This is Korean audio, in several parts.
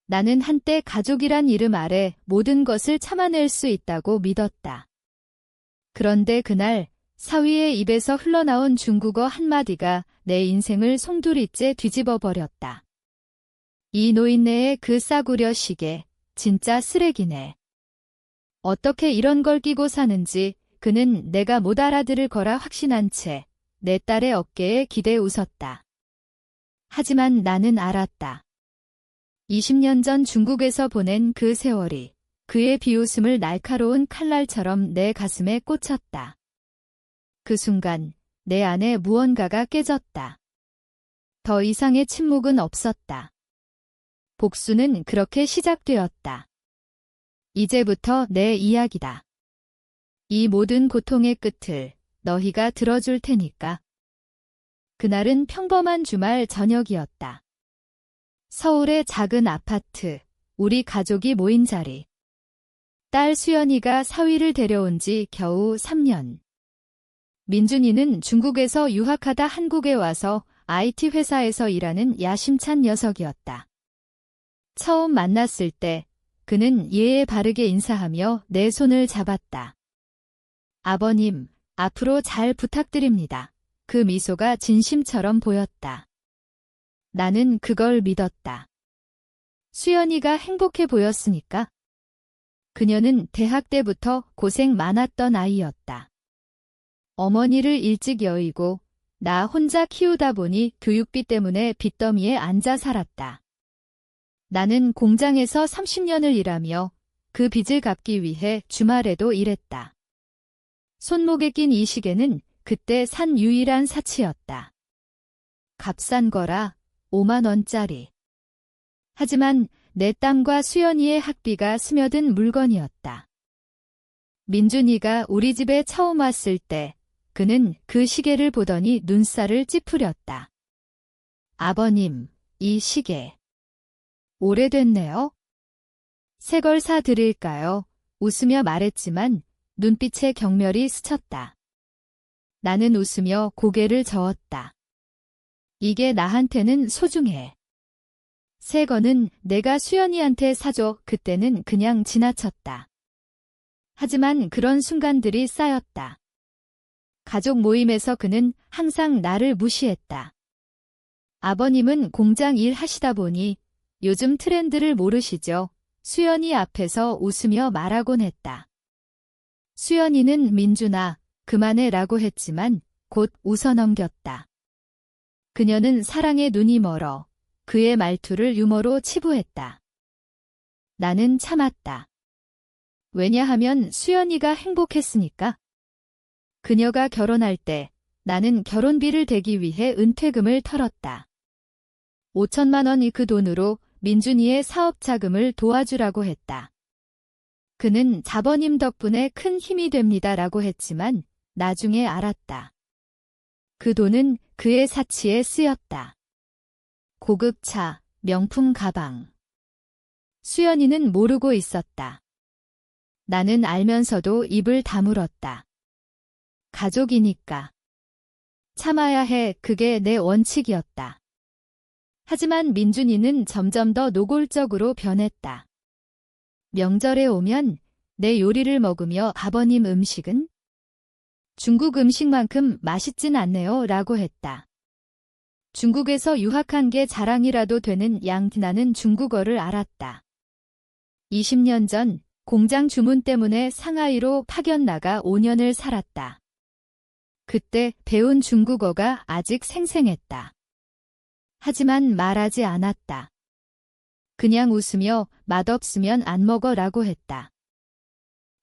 나는 한때 가족이란 이름 아래 모든 것을 참아낼 수 있다고 믿었다. 그런데 그날 사위의 입에서 흘러나온 중국어 한마디가 내 인생을 송두리째 뒤집어 버렸다. 이 노인네의 그 싸구려 시계, 진짜 쓰레기네. 어떻게 이런 걸 끼고 사는지 그는 내가 못 알아들을 거라 확신한 채 내 딸의 어깨에 기대 웃었다. 하지만 나는 알았다. 20년 전 중국에서 보낸 그 세월이 그의 비웃음을 날카로운 칼날처럼 내 가슴에 꽂혔다. 그 순간 내 안에 무언가가 깨졌다. 더 이상의 침묵은 없었다. 복수는 그렇게 시작되었다. 이제부터 내 이야기다. 이 모든 고통의 끝을 너희가 들어줄 테니까. 그날은 평범한 주말 저녁이었다. 서울의 작은 아파트, 우리 가족이 모인 자리. 딸 수연이가 사위를 데려온 지 겨우 3년. 민준이는 중국에서 유학하다 한국에 와서 IT 회사에서 일하는 야심찬 녀석이었다. 처음 만났을 때 그는 예의 바르게 인사하며 내 손을 잡았다. 아버님, 앞으로 잘 부탁드립니다. 그 미소가 진심처럼 보였다. 나는 그걸 믿었다. 수연이가 행복해 보였으니까. 그녀는 대학 때부터 고생 많았던 아이였다. 어머니를 일찍 여의고 나 혼자 키우다 보니 교육비 때문에 빚더미에 앉아 살았다. 나는 공장에서 30년을 일하며 그 빚을 갚기 위해 주말에도 일했다. 손목에 낀 이 시계는 그때 산 유일한 사치였다. 값싼 거라 5만 원짜리. 하지만 내 땀과 수연이의 학비가 스며든 물건이었다. 민준이가 우리 집에 처음 왔을 때 그는 그 시계를 보더니 눈살을 찌푸렸다. 아버님, 이 시계. 오래됐네요. 새 걸 사드릴까요? 웃으며 말했지만 눈빛에 경멸이 스쳤다. 나는 웃으며 고개를 저었다. 이게 나한테는 소중해. 새 거는 내가 수연이한테 사줘. 그때는 그냥 지나쳤다. 하지만 그런 순간들이 쌓였다. 가족 모임에서 그는 항상 나를 무시했다. 아버님은 공장 일 하시다 보니 요즘 트렌드를 모르시죠? 수연이 앞에서 웃으며 말하곤 했다. 수연이는 민준아, 그만해 라고 했지만 곧 웃어넘겼다. 그녀는 사랑에 눈이 멀어 그의 말투를 유머로 치부했다. 나는 참았다. 왜냐하면 수연이가 행복했으니까. 그녀가 결혼할 때 나는 결혼비를 대기 위해 은퇴금을 털었다. 5천만 원이 그 돈으로 민준이의 사업 자금을 도와주라고 했다. 그는 자버님 덕분에 큰 힘이 됩니다 라고 했지만 나중에 알았다. 그 돈은 그의 사치에 쓰였다. 고급 차, 명품 가방. 수연이는 모르고 있었다. 나는 알면서도 입을 다물었다. 가족이니까. 참아야 해. 그게 내 원칙이었다. 하지만 민준이는 점점 더 노골적으로 변했다. 명절에 오면 내 요리를 먹으며 아버님 음식은? 중국 음식만큼 맛있진 않네요 라고 했다. 중국에서 유학한 게 자랑이라도 되는 나는 중국어를 알았다. 20년 전 공장 주문 때문에 상하이로 파견 나가 5년을 살았다. 그때 배운 중국어가 아직 생생했다. 하지만 말하지 않았다. 그냥 웃으며 맛없으면 안 먹어 라고 했다.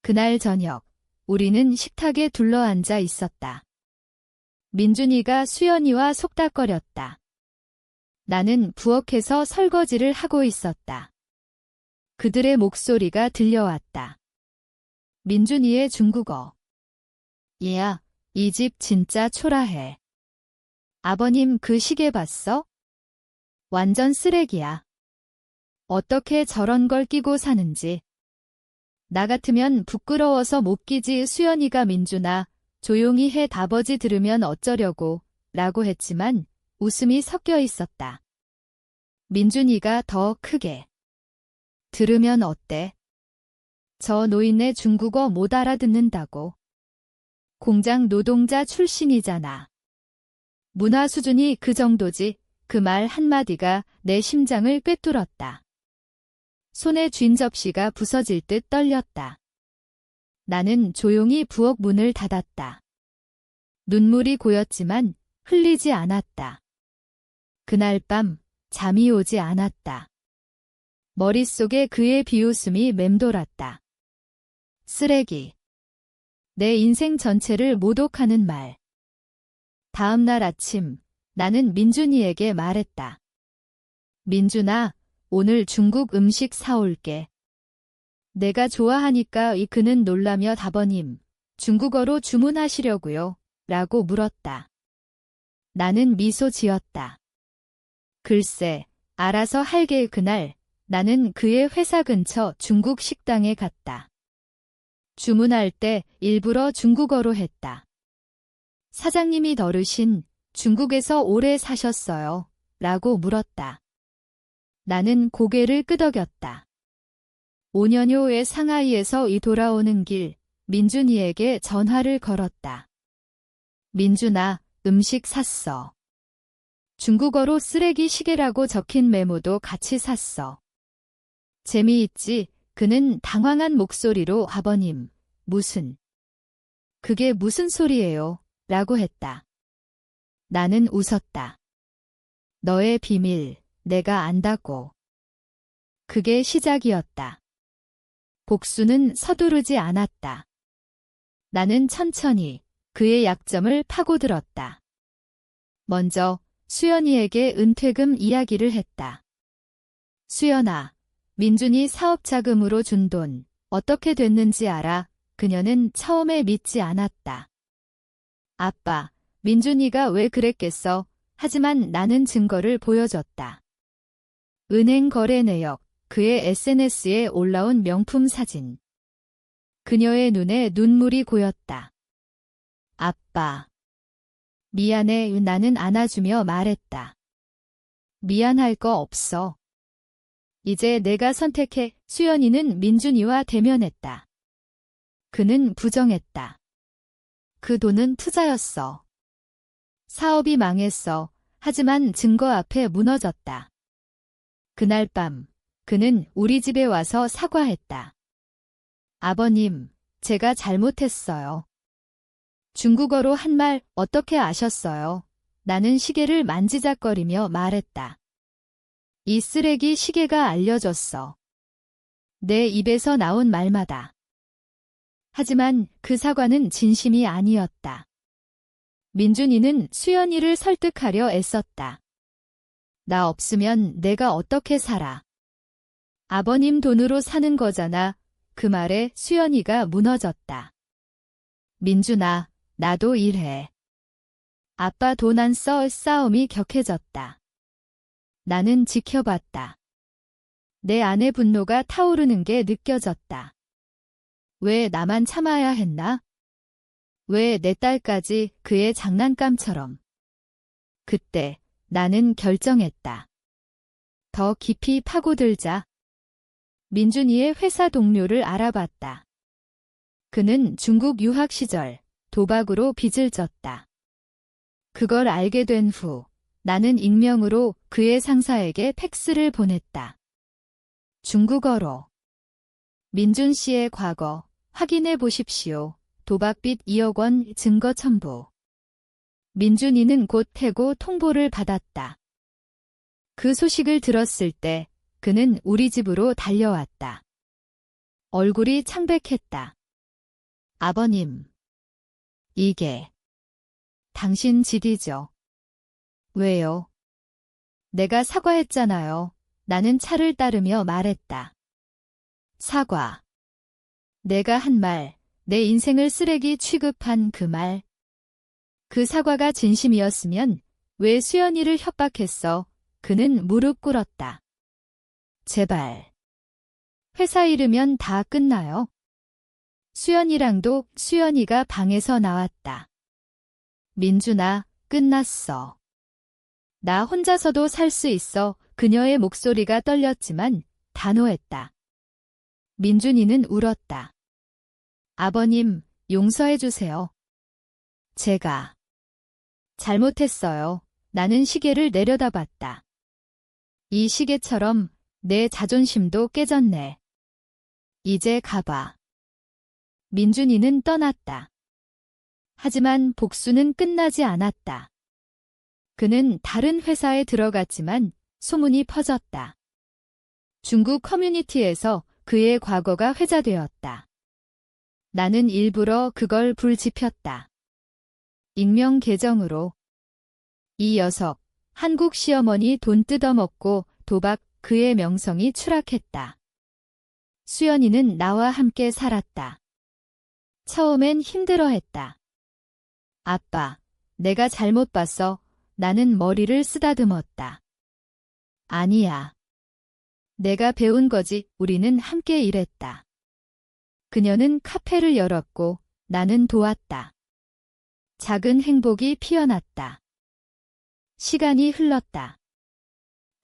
그날 저녁 우리는 식탁에 둘러앉아 있었다. 민준이가 수연이와 속닥거렸다. 나는 부엌에서 설거지를 하고 있었다. 그들의 목소리가 들려왔다. 민준이의 중국어. 얘야, 이 집 진짜 초라해. 아버님 그 시계 봤어? 완전 쓰레기야. 어떻게 저런 걸 끼고 사는지. 나 같으면 부끄러워서 못 끼지. 수연이가 민준아, 조용히 해. 아버지 들으면 어쩌려고 라고 했지만 웃음이 섞여 있었다. 민준이가 더 크게. 들으면 어때? 저 노인네 중국어 못 알아듣는다고. 공장 노동자 출신이잖아. 문화 수준이 그 정도지. 그 말 한마디가 내 심장을 꿰뚫었다. 손에 쥔 접시가 부서질 듯 떨렸다. 나는 조용히 부엌 문을 닫았다. 눈물이 고였지만 흘리지 않았다. 그날 밤 잠이 오지 않았다. 머릿속에 그의 비웃음이 맴돌았다. 쓰레기. 내 인생 전체를 모독하는 말. 다음 날 아침 나는 민준이에게 말했다. 민준아, 오늘 중국 음식 사올게. 내가 좋아하니까 그는 놀라며 아버님, 중국어로 주문하시려고요? 라고 물었다. 나는 미소 지었다. 글쎄, 알아서 할게. 그날 나는 그의 회사 근처 중국 식당에 갔다. 주문할 때 일부러 중국어로 했다. 사장님이 더르신 중국에서 오래 사셨어요? 라고 물었다. 나는 고개를 끄덕였다. 5년 후에 상하이에서 돌아오는 길 민준이에게 전화를 걸었다. 민준아, 음식 샀어. 중국어로 쓰레기 시계라고 적힌 메모도 같이 샀어. 재미있지? 그는 당황한 목소리로 아버님, 무슨? 그게 무슨 소리예요? 라고 했다. 나는 웃었다. 너의 비밀, 내가 안다고. 그게 시작이었다. 복수는 서두르지 않았다. 나는 천천히 그의 약점을 파고들었다. 먼저 수연이에게 은퇴금 이야기를 했다. 수연아, 민준이 사업 자금으로 준 돈 어떻게 됐는지 알아? 그녀는 처음에 믿지 않았다. 아빠, 민준이가 왜 그랬겠어? 하지만 나는 증거를 보여줬다. 은행 거래 내역, 그의 SNS에 올라온 명품 사진. 그녀의 눈에 눈물이 고였다. 아빠. 미안해. 나는 안아주며 말했다. 미안할 거 없어. 이제 내가 선택해. 수연이는 민준이와 대면했다. 그는 부정했다. 그 돈은 투자였어. 사업이 망했어. 하지만 증거 앞에 무너졌다. 그날 밤 그는 우리 집에 와서 사과했다. 아버님, 제가 잘못했어요. 중국어로 한 말 어떻게 아셨어요? 나는 시계를 만지작거리며 말했다. 이 쓰레기 시계가 알려줬어. 내 입에서 나온 말마다. 하지만 그 사과는 진심이 아니었다. 민준이는 수연이를 설득하려 애썼다. 나 없으면 내가 어떻게 살아? 아버님 돈으로 사는 거잖아. 그 말에 수연이가 무너졌다. 민준아, 나도 일해. 아빠 돈 안 써. 싸움이 격해졌다. 나는 지켜봤다. 내 안의 분노가 타오르는 게 느껴졌다. 왜 나만 참아야 했나? 왜 내 딸까지 그의 장난감처럼. 그때 나는 결정했다. 더 깊이 파고들자. 민준이의 회사 동료를 알아봤다. 그는 중국 유학 시절 도박으로 빚을 졌다. 그걸 알게 된 후 나는 익명으로 그의 상사에게 팩스를 보냈다. 중국어로. 민준 씨의 과거 확인해 보십시오. 도박빚 2억 원 증거 첨부. 민준이는 곧 퇴고 통보를 받았다. 그 소식을 들었을 때 그는 우리 집으로 달려왔다. 얼굴이 창백했다. 아버님. 이게 당신 짓이죠. 왜요? 내가 사과했잖아요. 나는 차를 따르며 말했다. 사과. 내가 한 말, 내 인생을 쓰레기 취급한 그 말. 그 사과가 진심이었으면 왜 수연이를 협박했어? 그는 무릎 꿇었다. 제발. 회사 잃으면 다 끝나요. 수연이랑도 수연이가 방에서 나왔다. 민준아, 끝났어. 나 혼자서도 살 수 있어. 그녀의 목소리가 떨렸지만 단호했다. 민준이는 울었다. 아버님, 용서해 주세요. 제가 잘못했어요. 나는 시계를 내려다봤다. 이 시계처럼 내 자존심도 깨졌네. 이제 가봐. 민준이는 떠났다. 하지만 복수는 끝나지 않았다. 그는 다른 회사에 들어갔지만 소문이 퍼졌다. 중국 커뮤니티에서 그의 과거가 회자되었다. 나는 일부러 그걸 불지폈다. 익명 계정으로. 이 녀석, 한국 시어머니 돈 뜯어먹고 도박 그의 명성이 추락했다. 수연이는 나와 함께 살았다. 처음엔 힘들어했다. 아빠, 내가 잘못 봤어. 나는 머리를 쓰다듬었다. 아니야. 내가 배운 거지. 우리는 함께 일했다. 그녀는 카페를 열었고 나는 도왔다. 작은 행복이 피어났다. 시간이 흘렀다.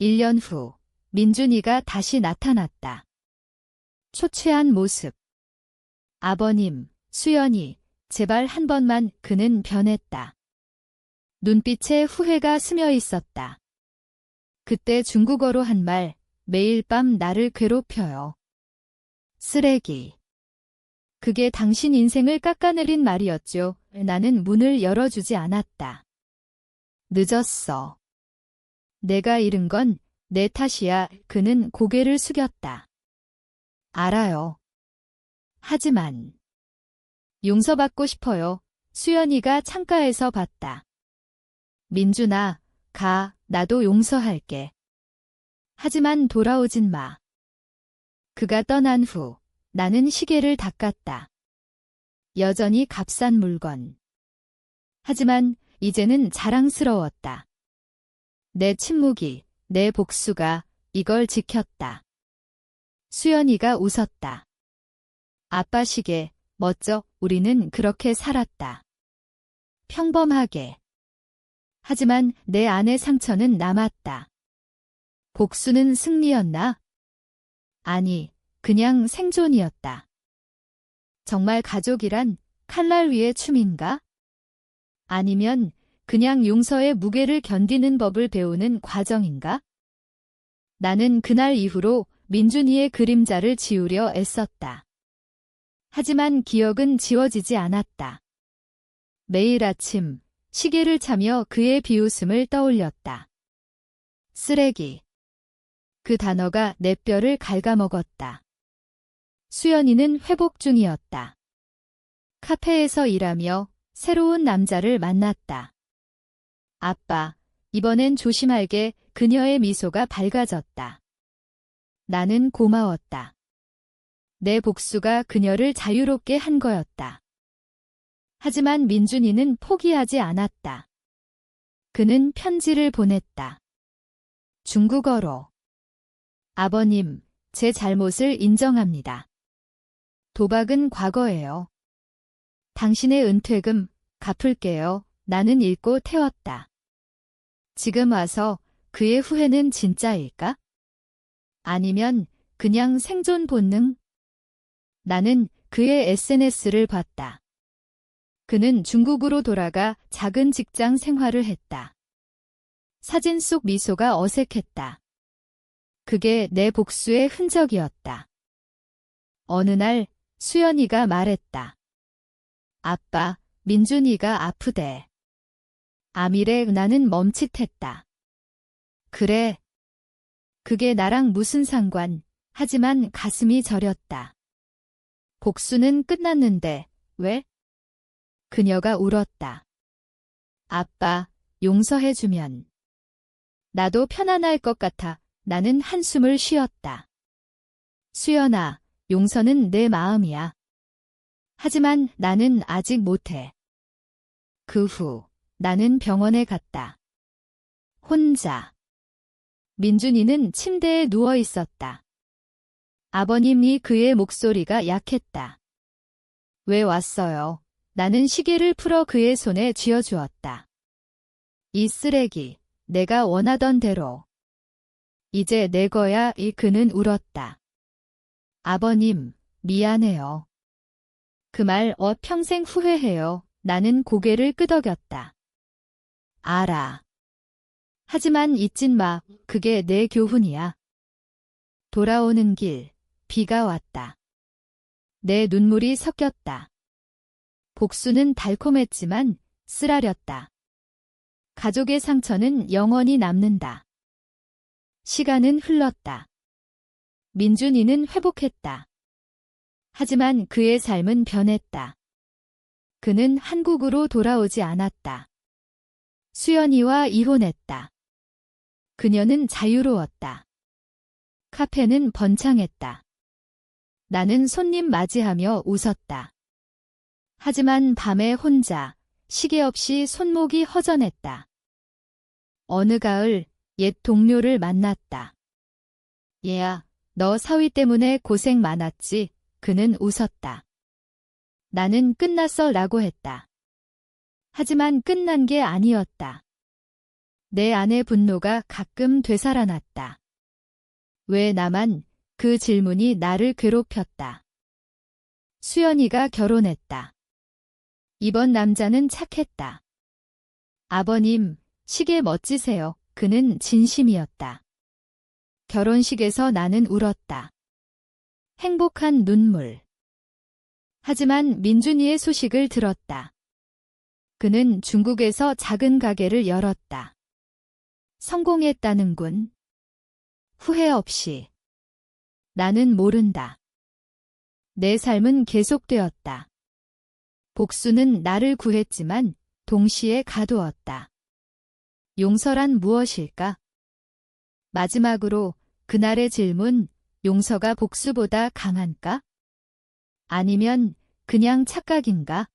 1년 후 민준이가 다시 나타났다. 초췌한 모습. 아버님, 수연이, 제발 한 번만. 그는 변했다. 눈빛에 후회가 스며 있었다. 그때 중국어로 한 말, 매일 밤 나를 괴롭혀요. 쓰레기. 그게 당신 인생을 깎아내린 말이었죠. 나는 문을 열어주지 않았다. 늦었어. 내가 잃은 건 내 탓이야. 그는 고개를 숙였다. 알아요. 하지만 용서받고 싶어요. 수연이가 창가에서 봤다. 민준아, 가. 나도 용서할게. 하지만 돌아오진 마. 그가 떠난 후 나는 시계를 닦았다. 여전히 값싼 물건. 하지만 이제는 자랑스러웠다. 내 침묵이, 내 복수가 이걸 지켰다. 수연이가 웃었다. 아빠 시계, 멋져. 우리는 그렇게 살았다. 평범하게. 하지만 내 안의 상처는 남았다. 복수는 승리였나? 아니, 그냥 생존이었다. 정말 가족이란 칼날 위의 춤인가? 아니면 그냥 용서의 무게를 견디는 법을 배우는 과정인가? 나는 그날 이후로 민준이의 그림자를 지우려 애썼다. 하지만 기억은 지워지지 않았다. 매일 아침 시계를 차며 그의 비웃음을 떠올렸다. 쓰레기. 그 단어가 내 뼈를 갉아먹었다. 수연이는 회복 중이었다. 카페에서 일하며 새로운 남자를 만났다. 아빠, 이번엔 조심할게. 그녀의 미소가 밝아졌다. 나는 고마웠다. 내 복수가 그녀를 자유롭게 한 거였다. 하지만 민준이는 포기하지 않았다. 그는 편지를 보냈다. 중국어로. 아버님, 제 잘못을 인정합니다. 도박은 과거예요. 당신의 은퇴금 갚을게요. 나는 읽고 태웠다. 지금 와서 그의 후회는 진짜일까? 아니면 그냥 생존 본능? 나는 그의 SNS를 봤다. 그는 중국으로 돌아가 작은 직장 생활을 했다. 사진 속 미소가 어색했다. 그게 내 복수의 흔적이었다. 어느 날 수연이가 말했다. 아빠, 민준이가 아프대. 아미래. 나는 멈칫했다. 그래. 그게 나랑 무슨 상관. 하지만 가슴이 저렸다. 복수는 끝났는데 왜? 그녀가 울었다. 아빠, 용서해주면 나도 편안할 것 같아. 나는 한숨을 쉬었다. 수연아, 용서는 내 마음이야. 하지만 나는 아직 못해. 그 후 나는 병원에 갔다. 혼자. 민준이는 침대에 누워 있었다. 아버님이 그의 목소리가 약했다. 왜 왔어요? 나는 시계를 풀어 그의 손에 쥐어주었다. 이 쓰레기, 내가 원하던 대로. 이제 내 거야. 그는 울었다. 아버님, 미안해요. 그 말 평생 후회해요. 나는 고개를 끄덕였다. 알아. 하지만 잊진 마. 그게 내 교훈이야. 돌아오는 길, 비가 왔다. 내 눈물이 섞였다. 복수는 달콤했지만 쓰라렸다. 가족의 상처는 영원히 남는다. 시간은 흘렀다. 민준이는 회복했다. 하지만 그의 삶은 변했다. 그는 한국으로 돌아오지 않았다. 수연이와 이혼했다. 그녀는 자유로웠다. 카페는 번창했다. 나는 손님 맞이하며 웃었다. 하지만 밤에 혼자 시계 없이 손목이 허전했다. 어느 가을 옛 동료를 만났다. 얘야, 너 사위 때문에 고생 많았지? 그는 웃었다. 나는 끝났어 라고 했다. 하지만 끝난 게 아니었다. 내 안의 분노가 가끔 되살아났다. 왜 나만? 그 질문이 나를 괴롭혔다. 수연이가 결혼했다. 이번 남자는 착했다. 아버님, 시계 멋지세요. 그는 진심이었다. 결혼식에서 나는 울었다. 행복한 눈물. 하지만 민준이의 소식을 들었다. 그는 중국에서 작은 가게를 열었다. 성공했다는군. 후회 없이. 나는 모른다. 내 삶은 계속되었다. 복수는 나를 구했지만 동시에 가두었다. 용서란 무엇일까? 마지막으로 그날의 질문, 용서가 복수보다 강한가? 아니면 그냥 착각인가?